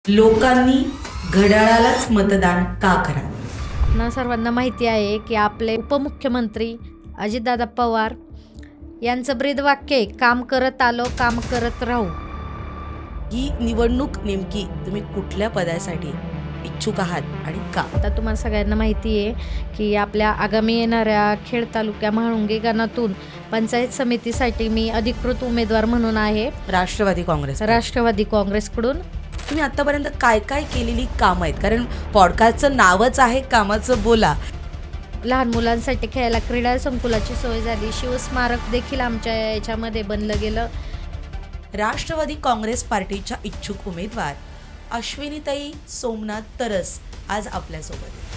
लोकांनी घड्याळालाच मतदान का करावं? ना सर्वांना माहिती आहे की आपले उपमुख्यमंत्री अजितदादा पवार यांचं ब्रीदवाक्य आहे, काम करत आलो काम करत राहू. ही निवडणूक नेमकी तुम्ही कुठल्या पदासाठी इच्छुक आहात आणि का? आता तुम्हाला सगळ्यांना माहिती आहे की आपल्या आगामी येणाऱ्या खेड तालुक्या म्हाळुंगे गणातून पंचायत समितीसाठी मी अधिकृत उमेदवार म्हणून आहे राष्ट्रवादी काँग्रेस. राष्ट्रवादी काँग्रेसकडून. तुम्ही आतापर्यंत काय काय केलेली कामं आहेत? कारण पॉडकास्टचं नावच आहे कामाचं बोला. लहान मुलांसाठी खेळायला क्रीडा संकुलाची सोय झाली. शिवस्मारक देखील आमच्या याच्यामध्ये बनलं गेलं. राष्ट्रवादी काँग्रेस पार्टीच्या इच्छुक उमेदवार अश्विनीताई सोमनाथ तरस आज आपल्यासोबत आहेत.